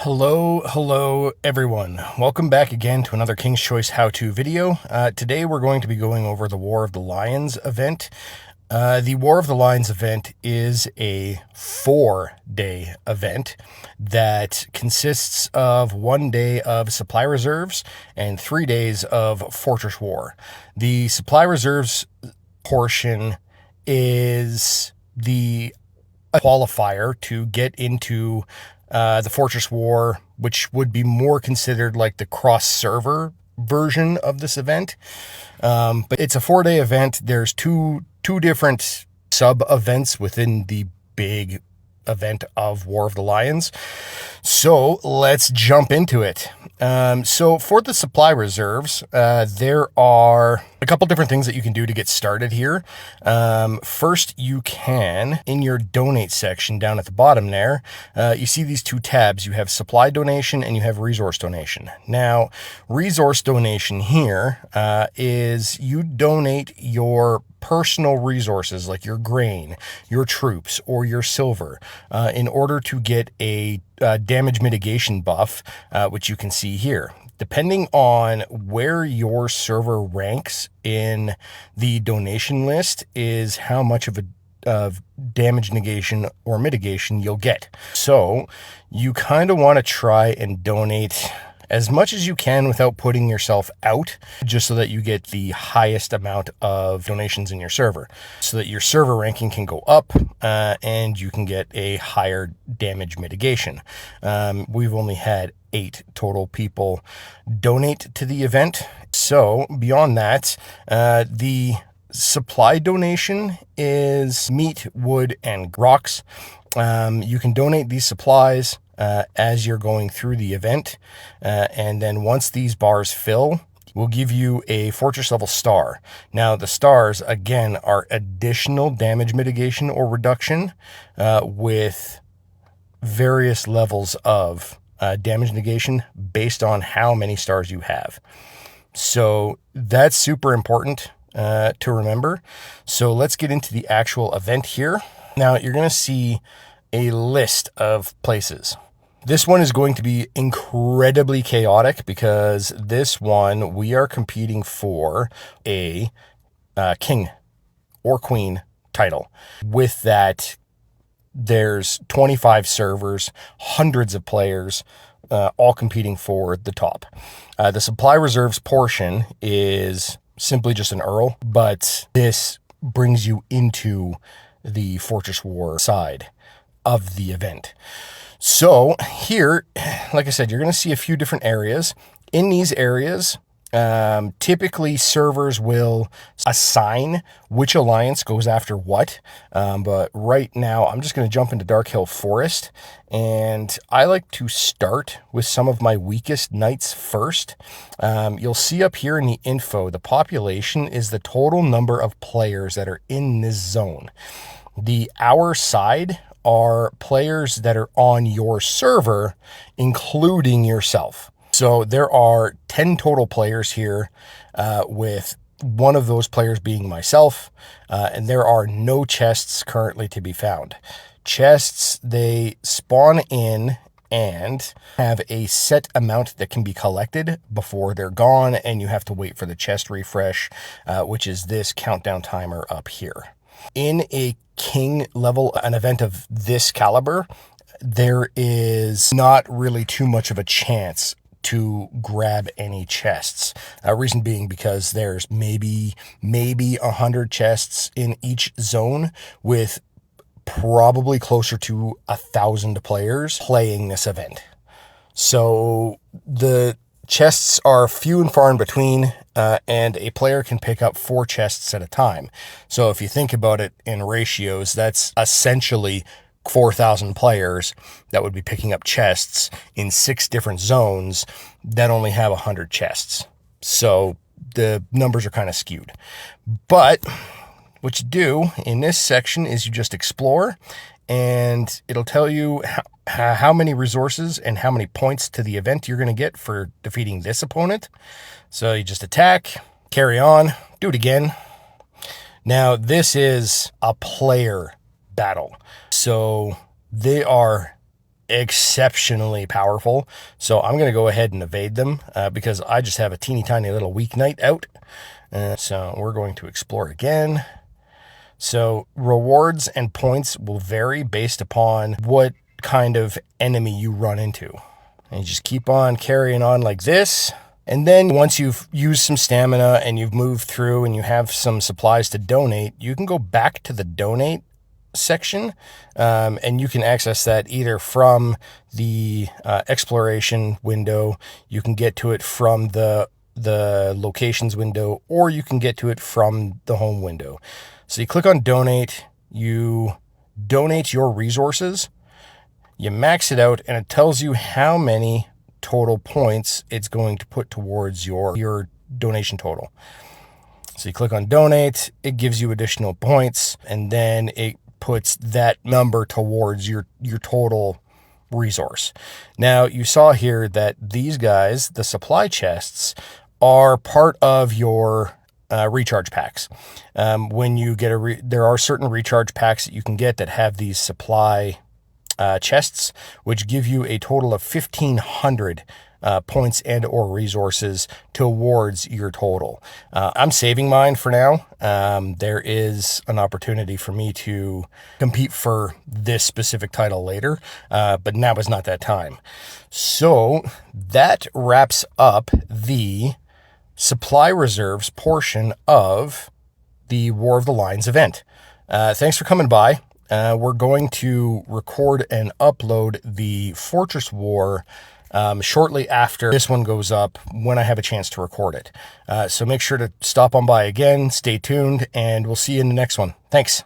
Hello everyone. Welcome back again to another King's Choice how-to video. Today we're going to be going over the War of the Lions event. The War of the Lions event is a 4-day event that consists of 1 day of supply reserves and 3 days of Fortress War. The supply reserves portion is the qualifier to get into the Fortress War, which would be more considered like the cross-server version of this event. But it's a 4-day event. There's two different sub-events within the big event of War of the Lions. So let's jump into it. So for the supply reserves, there are a couple different things that you can do to get started here. First, you can, in your donate section down at the bottom there, you see these two tabs. You have supply donation and you have resource donation. Now, resource donation here is you donate your personal resources like your grain, your troops, or your silver in order to get a damage mitigation buff, which you can see here. Depending on where your server ranks in the donation list is how much of a damage negation or mitigation you'll get. So you kind of want to try and donate as much as you can without putting yourself out, just so that you get the highest amount of donations in your server, so that your server ranking can go up and you can get a higher damage mitigation. We've only had 8 total people donate to the event. So beyond that, the supply donation is meat, wood, and rocks. You can donate these supplies as you're going through the event. And then once these bars fill, we'll give you a fortress level star. Now the stars, again, are additional damage mitigation or reduction with various levels of damage negation based on how many stars you have. So that's super important to remember. So let's get into the actual event here. Now you're going to see a list of places. This one is going to be incredibly chaotic because this one we are competing for a king or queen title. With that, there's 25 servers, hundreds of players, all competing for the top. The supply reserves portion is simply just an Earl, but this brings you into the Fortress War side of the event. So here, like I said, you're going to see a few different areas. In these areas, typically servers will assign which alliance goes after what. But right now, I'm just going to jump into Darkhill Forest. And I like to start with some of my weakest knights first. You'll see up here in the info, the population is the total number of players that are in this zone. The hour side are players that are on your server, including yourself. So there are 10 total players here, with one of those players being myself, and there are no chests currently to be found. Chests, they spawn in and have a set amount that can be collected before they're gone, and you have to wait for the chest refresh, which is this countdown timer up here. In a king level, an event of this caliber, there is not really too much of a chance to grab any chests. Reason being because there's maybe 100 chests in each zone, with probably closer to 1,000 players playing this event. So the chests are few and far in between, and a player can pick up 4 chests at a time. So if you think about it in ratios, that's essentially 4,000 players that would be picking up chests in 6 different zones that only have 100 chests. So the numbers are kind of skewed. But what you do in this section is you just explore, and it'll tell you how many resources and how many points to the event you're going to get for defeating this opponent. So you just attack, carry on, do it again. Now this is a player battle, so they are exceptionally powerful. So I'm going to go ahead and evade them because I just have a teeny tiny little weeknight out. So we're going to explore again. So rewards and points will vary based upon what kind of enemy you run into. And you just keep on carrying on like this. And then once you've used some stamina and you've moved through and you have some supplies to donate, you can go back to the donate section, and you can access that either from the exploration window, you can get to it from the locations window, or you can get to it from the home window. So you click on donate, you donate your resources, you max it out, and it tells you how many total points it's going to put towards your donation total. So you click on donate, it gives you additional points, and then it puts that number towards your total resource. Now, you saw here that these guys, the supply chests, are part of your recharge packs. When you get there are certain recharge packs that you can get that have these supply chests, which give you a total of 1,500 points and or resources towards your total. I'm saving mine for now. There is an opportunity for me to compete for this specific title later, but now is not that time. So that wraps up the supply reserves portion of the War of the Lions event. Thanks for coming by. We're going to record and upload the Fortress War shortly after this one goes up, when I have a chance to record it. So make sure to stop on by again, stay tuned, and we'll see you in the next one. Thanks.